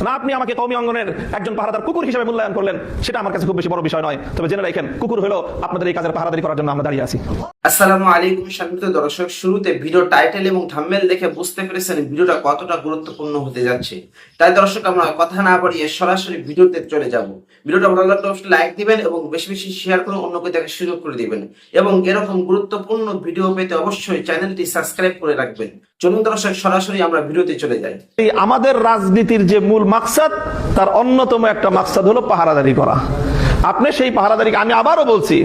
না আপনি আমাকে কওমি অঙ্গনের একজন পাহারাদার কুকুর হিসেবে মূল্যায়ন করলেন, সেটা আমার কাছে খুব বেশি বড় বিষয় নয়। তবে জেনে রাখেন, কুকুর হলো আপনাদের এই কাজের পাহারাদারি করার জন্য আমরা দাঁড়িয়ে আছি। আসসালামু আলাইকুম সম্মানিত দর্শক, শুরুতে ভিডিও টাইটেল এবং থাম্বনেল দেখে বুঝতে পেরেছেন ভিডিওটা কতটা গুরুত্বপূর্ণ হতে যাচ্ছে। তাই দর্শক, আমরা কথা না বাড়িয়ে সরাসরি ভিডিওতে চলে যাব। ভিডিওটা ভালো লাগলে অবশ্যই লাইক দিবেন এবং বেশি বেশি শেয়ার করে অন্যকে দেখার সুযোগ করে দিবেন এবং এরকম গুরুত্বপূর্ণ ভিডিও পেতে অবশ্যই চ্যানেলটি সাবস্ক্রাইব করে রাখবেন। চলুন দর্শক, সরাসরি আমরা ভিডিওতে চলে যাই। আমাদের রাজনীতির যে মূল মাকসাদ, তার অন্যতম একটা মাকসাদ হলো পাহারাদারি করা। আপনি সেই পাহারাদারি, আমি আবারও বলছি,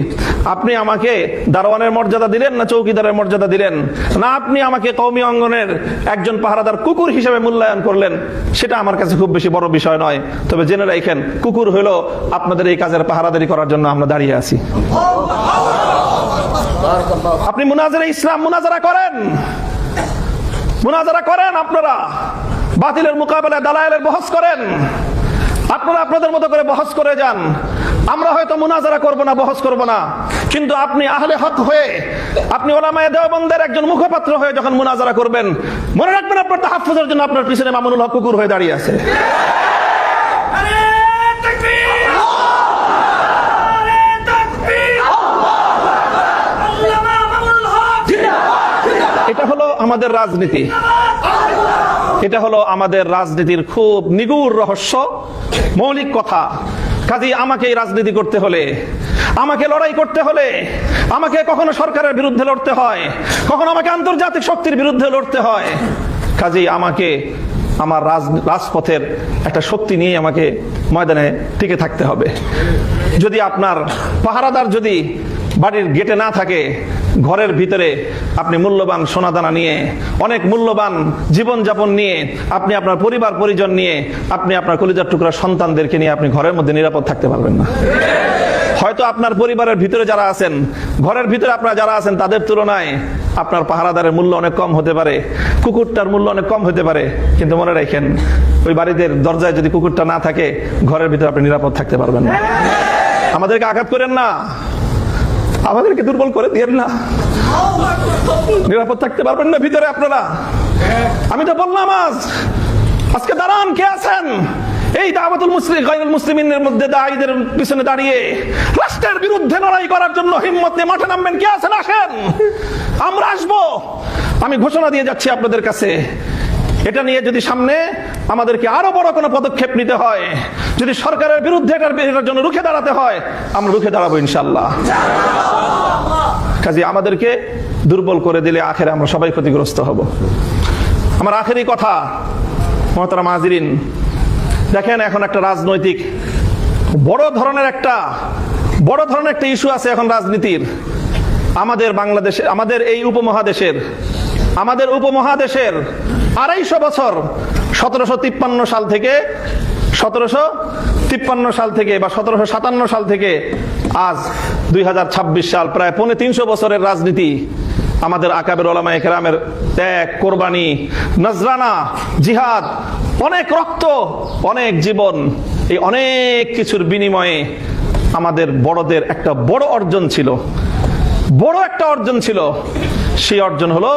আপনি আমাকে দারোয়ানের মর্যাদা দিলেন না চৌকিদারের মর্যাদা দিলেন, না আপনি আমাকে কওমি অঙ্গনের একজন পাহারাদার কুকুর হিসেবে মূল্যায়ন করলেন, সেটা আমার কাছে খুব বেশি বড় বিষয় নয়। তবে জেনে রাখেন, কুকুর হলো আপনাদের এই কাজের পাহারাদারি করার জন্য আমরা দাঁড়িয়ে আছি। আপনি মুনাজারা ইসলাম মুনাজারা করেন, মুনাজারা করেন, আপনারা বাতিলের মোকাবেলায় দালায়েলের বহস করেন, আপনারা আপনাদের মতো করে বহস করে যান। আমরা হয়তো মুনাজারা করব না, বহস করব না, কিন্তু আপনি আহলে হক হয়ে, আপনি ওলামায়ে দেওবন্দের একজন মুখপাত্র হয়ে যখন মুনাজারা করবেন, মনে রাখবেন আপনার তাহাফুজের জন্য আপনার পিছনে মামুনুল হক কুকুর হয়ে দাঁড়িয়ে আছে। এটা হলো আমাদের রাজনীতি, এটা হলো আমাদের রাজনীতির খুব নিগুড় রহস্য, মৌলিক কথা। কাজেই আমাকে এই রাজনীতি করতে হলে, আমাকে লড়াই করতে হলে, আমাকে কখনো সরকারের বিরুদ্ধে লড়তে হয়, কখনো আমাকে আন্তর্জাতিক শক্তির বিরুদ্ধে লড়তে হয়। কাজেই আমাকে আমার রাজপথের একটা শক্তি নিয়ে আমাকে ময়দানে টিকে থাকতে হবে। যদি আপনার পাহারাদার যদি বাড়ির গেটে না থাকে, ঘরের ভিতরে আপনি মূল্যবান সোনাদানা নিয়ে, অনেক মূল্যবান জীবনযাপন নিয়ে, আপনি আপনার পরিবার পরিজন নিয়ে, আপনি আপনার কলিজার টুকরা সন্তানদেরকে নিয়ে আপনি ঘরের মধ্যে নিরাপদ থাকতে পারবেন না। হয়তো আপনার পরিবারের ভিতরে যারা আছেন, ঘরের ভিতরে আপনারা যারা আছেন, তাদের তুলনায় আপনার পাহারাদারের মূল্য অনেক কম হতে পারে, কুকুরটার মূল্য অনেক কম হতে পারে, কিন্তু মনে রাখেন, ওই বাড়িতে দরজায় যদি কুকুরটা না থাকে, ঘরের ভিতরে আপনি নিরাপদ থাকতে পারবেন না। আমাদেরকে আঘাত করেন না, আমাদেরকে দুর্বল করে দিয়েন না, নিরাপদ থাকতে পারবেন না ভিতরে আপনারা। আমি তো বললাম, আজকে দাঁড়ান, কে আছেন এই দাওয়াতুল মুসলিম গায়রুল মুসলিমিনের মধ্যে দায়ীদের পিছনে দাঁড়িয়ে রাষ্ট্রের বিরুদ্ধে লড়াই করার জন্য হিম্মত নিয়ে মাঠে নামবেন? কে আছেন? আসেন, আমরা আসবো। আমি ঘোষণা দিয়ে যাচ্ছি আপনাদের কাছে, এটা নিয়ে যদি সামনে আমাদেরকে আরো বড় কোনো পদক্ষেপ নিতে হয়, যদি সরকারের বিরুদ্ধে এটার জন্য রুখে দাঁড়াতে হয়, আমরা রুখে দাঁড়াবো ইনশাআল্লাহ। কাজে আমাদেরকে দুর্বল করে দিলে আখেরে আমরা সবাই ক্ষতিগ্রস্ত হব। আমার আখেরি কথা, মুহতারাম হাজিরিন, দেখেন, এখন একটা রাজনৈতিক বড় ধরনের একটা ইস্যু আছে এখন রাজনীতির। আমাদের বাংলাদেশে, আমাদের এই উপমহাদেশের 250 বছর, 1753 সাল থেকে বা 1757 সাল থেকে আজ 2026 সাল, প্রায় 350 বছরের রাজনীতি। আমাদের আকাবের ওলামায়ে কেরামের ত্যাগ, কোরবানি, নজরানা, জিহাদ, অনেক রক্ত, অনেক জীবন, এই অনেক কিছুর বিনিময়ে আমাদের বড়দের একটা বড় অর্জন ছিল, সেই অর্জন হলো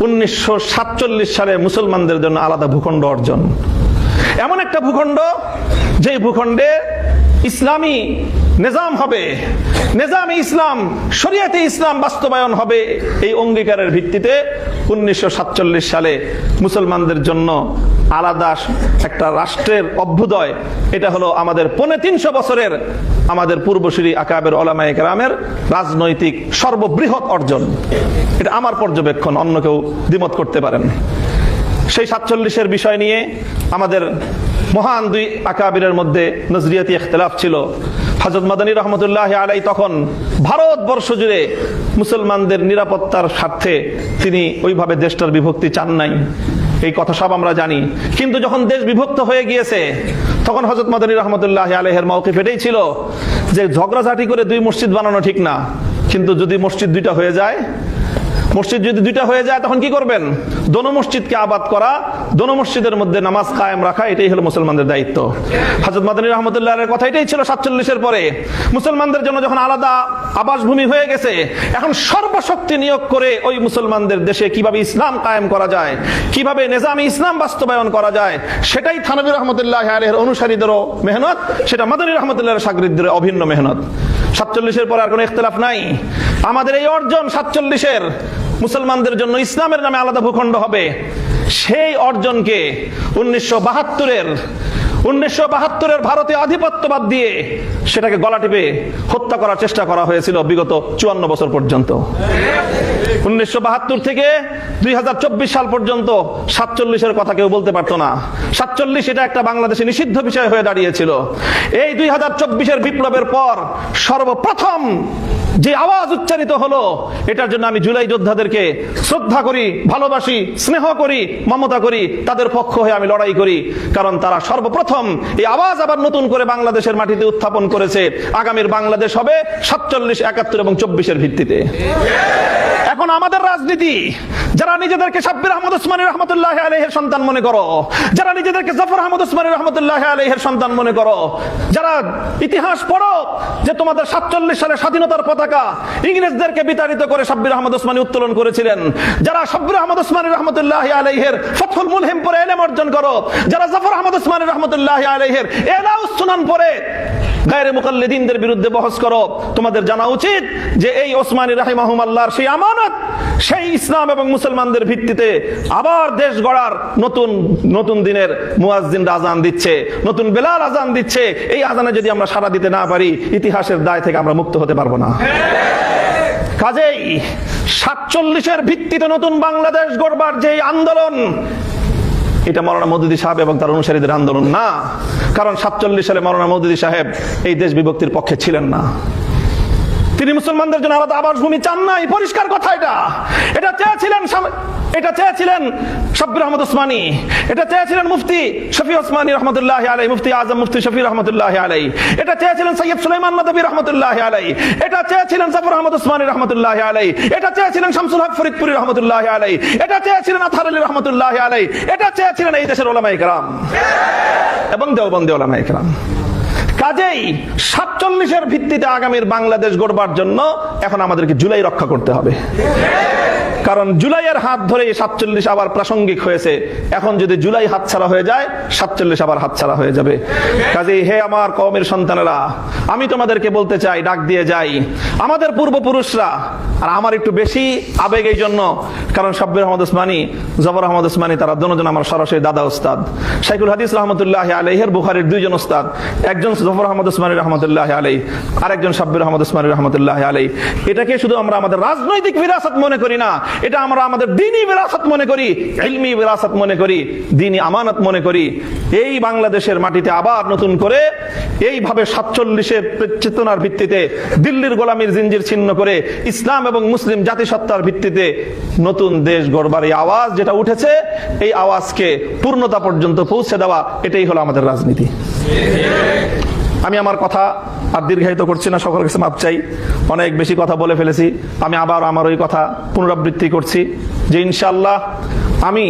1947 সালে মুসলমানদের জন্য আলাদা ভূখণ্ড অর্জন। এমন একটা ভূখণ্ড, যে ভূখণ্ডে ইসলামী নিজাম হবে, নিজামে ইসলাম, শরিয়াতে ইসলাম বাস্তবায়ন হবে। এই অঙ্গীকারের ভিত্তিতে 1947 সালে মুসলমানদের জন্য আলাদা একটা রাষ্ট্রের অভ্যুদয়। এটা হলো আমাদের 350 বছরের আমাদের পূর্বসূরি আকাবের ওলামায়ে কেরামের রাজনৈতিক সর্ববৃহৎ অর্জন। এটা আমার পর্যবেক্ষণ, অন্য কেউ দ্বিমত করতে পারেন। সেই 47-এর বিষয় নিয়ে আমাদের মহান দুই আকাবিরের মধ্যে নজরিয়াতি ইখতিলাফ ছিল। হযরত মাদানী রহমতুল্লাহ আলাইহি তখন ভারতবর্ষ জুড়ে মুসলমানদের নিরাপত্তার স্বার্থে তিনি ওইভাবে দেশটার বিভক্তি চান নাই, এই কথা সব আমরা জানি। কিন্তু যখন দেশ বিভক্ত হয়ে গিয়েছে, তখন হযরত মাদানী রহমতুল্লাহ আলাইহির মাওকিফ এটাই ছিল যে ঝগড়াঝাটি করে 2 মসজিদ বানানো ঠিক না, কিন্তু যদি মসজিদ 2টা হয়ে যায়, মসজিদ যদি দুইটা হয়ে যায় তখন কি করবেন? দোনো মসজিদকে আবাদ করা, দোনো মসজিদের মধ্যে নামাজ কায়েম রাখা, এটাই হলো মুসলমানদের দায়িত্ব। হযরত মাদানী রাহমাতুল্লাহর কথা এটাই ছিল 47-এর পরে। মুসলমানদের জন্য যখন আলাদা আবাসভূমি হয়ে গেছে, এখন সর্বশক্তি নিয়োগ করে ওই মুসলমানদের দেশে কিভাবে ইসলাম কায়েম করা যায়, কিভাবে নিজামে ইসলাম বাস্তবায়ন করা যায়, সেটাই থানভী রহমতুল্লাহ আলাইহির অনুসারীদেরও মেহনত, সেটা মাদানী রহমতুল্লাহর শাগরিদদের অভিন্ন মেহনত। 47-এর পর আর কোনো ইখতিলাফ নাই। আমাদের এই অর্জন 47-এর মুসলমানদের জন্য ইসলামের নামে আলাদা ভূখণ্ড হবে, সেই অর্জনকে 1972-এর ভারতে আধিপত্যবাদ দিয়ে সেটাকে গলা টিপে হত্যা করার চেষ্টা করা হয়েছিল বিগত 54 বছর পর্যন্ত। 1972 থেকে 2024 সাল পর্যন্ত 47-এর কথা কেউ বলতে পারতো না। 47 এটা একটা বাংলাদেশে নিষিদ্ধ বিষয় হয়ে দাঁড়িয়েছিল। এই 2024-এর বিপ্লবের পর সর্বপ্রথম যে আওয়াজ উচ্চারিত হলো, এটার জন্য আমি জুলাই যোদ্ধাদেরকে শ্রদ্ধা করি, ভালোবাসি, স্নেহ করি, মমতা করি, তাদের পক্ষ হয়ে আমি লড়াই করি। কারণ তারা সর্বপ্রথম এই আওয়াজ আবার নতুন করে বাংলাদেশের মাটিতে উত্থাপন করেছে। আগামীর বাংলাদেশ হবে 47, 71 এবং 24-এর ভিত্তিতে। এখন আমাদের রাজনীতি, যারা নিজেদেরকে শাব্বির আহমদ ওসমানী রহমতুল্লাহ আলাইহির সন্তান মনে করো, যারা নিজেদেরকে জাফর আহমদ ওসমানী রহমতুল্লাহ আলাইহির সন্তান মনে করো, যারা ইতিহাস পড়ো যে তোমাদের 47 সালে স্বাধীনতার পতাকা ইংরেজদেরকে বিতাড়িত করে শাব্বির আহমদ ওসমানী উত্তোলন করেছিলেন, যারা শাব্বির আহমদ ওসমানী রহমতুল্লাহ আলাইহির ফাতহুল মুলহিম পড়ে ইলম অর্জন করো, যারা জাফর আহমদ ওসমানী রহমতুল্লাহ আলাইহির ইলাউস সুনান পড়ে গায়রে মুকাল্লিদিনদের বিরুদ্ধে বহস করো, তোমাদের জানা উচিত যে এই ওসমানী রাহিমাহুমাল্লাহর সেই আমানত, সেই ইসলাম এবং মুসলমানদের ভিত্তিতে আবার দেশ গড়ার নতুন দিনের মুয়াজ্জিনরা আযান দিচ্ছে, নতুন বেলাল আযান দিচ্ছে। এই আযানে যদি আমরা সাড়া দিতে না পারি, ইতিহাসের দায় থেকে আমরা মুক্ত হতে পারবো না। কাজেই 47-এর ভিত্তিতে নতুন বাংলাদেশ গড়বার যে আন্দোলন, এটা মাওলানা মওদুদী সাহেব এবং তার অনুসারীদের আন্দোলন না। কারণ 47 সালে মাওলানা মওদুদী সাহেব এই দেশ বিভক্তির পক্ষে ছিলেন না। তিনি মুসলমানদের জন্য আলাদা আবাসভূমি চান নাই, পরিষ্কার কথা। এটা চেয়েছিলেন শাব্বির আহমদ ওসমানী, এটা চেয়েছিলেন মুফতি শফি ওসমানী রহমতুল্লাহ আলাইহি, মুফতি আজম মুফতি শফি রহমতুল্লাহ আলাইহি, এটা চেয়েছিলেন সৈয়দ সুলাইমান নদভী রহমতুল্লাহ আলাইহি, এটা চেয়েছিলেন জাফর আহমদ ওসমানী রহমতুল্লাহ আলাইহি, এটা চেয়েছিলেন শামসুল হক ফরিদপুরি রহমতুল্লাহ আলাইহি, এটা চেয়েছিলেন আতহার আলী রহমতুল্লাহ আলাইহি, এটা চেয়েছিলেন এই দেশের উলামায়ে কেরাম এবং দেওবন্দি উলামায়ে কেরাম। কাজেই 47-এর ভিত্তিতে আগামীর বাংলাদেশ গড়বার জন্য এখন আমাদেরকে জুলাই রক্ষা করতে হবে। কারণ জুলাইয়ের হাত ধরে 47 আবার প্রাসঙ্গিক হয়েছে। এখন যদি জুলাই হাতছাড়া হয়ে যায়, 47 আবার হাতছাড়া হয়ে যাবে। কাজেই হে আমার কওমের সন্তানেরা, আমি তোমাদেরকে বলতে চাই, ডাক দিয়ে যাই, আমাদের পূর্বপুরুষরা, আর আমার একটু বেশি আবেগ এই জন্য, কারণ শাব্বির আহমদ ওসমানী, জাফর আহমদ ওসমানী তারা দুজন আমার সরাসরি দাদা ওস্তাদ। শাইখুল হাদিস রহমতুল্লাহ আলাইহির বুখারীর 2জন ওস্তাদ, একজন জাফর আহমদ ওসমানী রহমতুল্লাহ আলাইহি, আরেকজন শাব্বির আহমদ ওসমানী রহমতুল্লাহ আলাইহি। এটাকে শুধু আমরা আমাদের রাজনৈতিক বিরাসত মনে করি না, এটা আমরা আমাদের দ্বীনি বিরাসত মনে করি, ইলমি বিরাসত মনে করি, দ্বীনি আমানত মনে করি। এই বাংলাদেশের মাটিতে আবার নতুন করে এইভাবে 47-এর চেতনার ভিত্তিতে দিল্লির গোলামীর জিঞ্জির ছিন্ন করে ইসলাম এবং মুসলিম জাতিসত্তার ভিত্তিতে নতুন দেশ গড়বার এই আওয়াজ যেটা উঠেছে, এই আওয়াজকে পূর্ণতা পর্যন্ত পৌঁছে দেওয়া, এটাই হলো আমাদের রাজনীতি। আমি আমার কথা আর দীর্ঘায়িত করছি না, সকলের কাছে মাপ চাই, অনেক বেশি কথা বলে ফেলেছি। আমি আবার আমার ওই কথা পুনরাবৃত্তি করছি যে ইনশাআল্লাহ আমি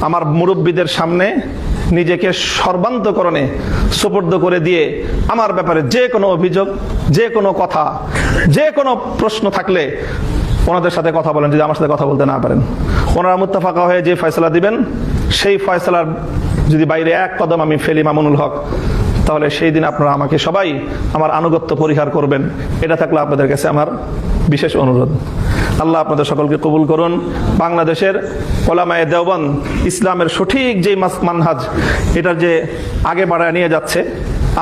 আমার মুরব্বীদের সামনে নিজেকে সর্বান্তকরণে সুপর্দ করে দিয়ে আমার ব্যাপারে যে কোনো অভিযোগ, যে কোনো কথা, যে কোনো প্রশ্ন থাকলে ওনাদের সাথে কথা বলেন। যদি আমার সাথে কথা বলতে না পারেন, ওনারা মুত্তাফাকা হয়ে যে ফয়সালা দিবেন, সেই ফয়সালার যদি বাইরে এক কদম আমি ফেলি মামুনুল হক, তাহলে সেই দিন আপনারা আমাকে সবাই আমার আনুগত্য পরিহার করবেন। এটা থাকলে আপনাদের কাছে আমার বিশেষ অনুরোধ। আল্লাহ আপনাদের সকলকে কবুল করুন। বাংলাদেশের ওলামায়ে দেওবন্দ ইসলামের সঠিক যে মানহাজ, এটার যে আগে বাড়ায় নিয়ে যাচ্ছে,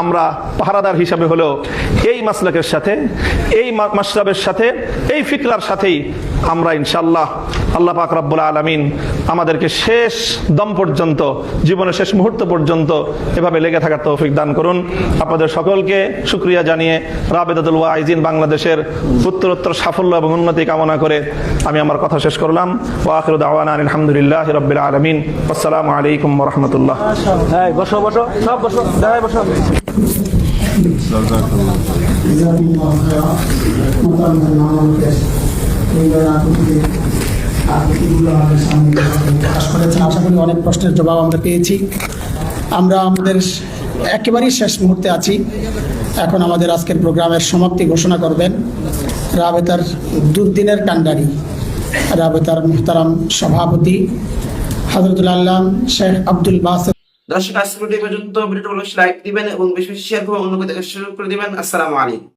আমরা পাহারাদার হিসাবে হলেও এই মাসলাকের সাথে, এই মাশরাবের সাথে, এই ফিকরার সাথেই আমরা ইনশাআল্লাহ, আল্লাহ পাক রব্বুল আলামিন আমাদেরকে শেষ দম পর্যন্ত, জীবনের শেষ মুহূর্ত পর্যন্ত এভাবে লেগে থাকার তৌফিক দান করুন। আপনাদের সকলকে শুকরিয়া জানিয়ে রাবেতাতুল ওয়াইজিন বাংলাদেশের উত্তরোত্তর সাফল্য এবং উন্নতি কামনা করে আমি আমার কথা শেষ করলাম। ওয়া আখিরু দাওয়ানা আলহামদুলিল্লাহি রাব্বিল আলামিন। আসসালামু আলাইকুম ওয়া রাহমাতুল্লাহ। হ্যাঁ, বসো বসো, সব বসো, দাঁড়ায় বসো। جزاكم الله خيرا. এইভাবে আকুতিগুলো আমাদের সামনে প্রকাশ করেছেন। আশা করি অনেক প্রশ্নের জবাব আমরা পেয়েছি। আমরা আমাদের একেবারেই শেষ মুহূর্তে আছি। এখন আমাদের আজকের প্রোগ্রামের সমাপ্তি ঘোষণা করবেন রাবেতার দুর্দিনের কান্ডারি, রাবেতার মুহতারাম সভাপতি হযরতুল আল্লাহ শেখ আব্দুল বাসেত। দর্শক আজকে ভিডিও পর্যন্ত। ভিডিওটা ভালো লাগলে লাইক দিবেন এবং বেশি বেশি শেয়ার করে অন্যকে দেখা শুরু করে দিবেন। আসসালামু আলাইকুম।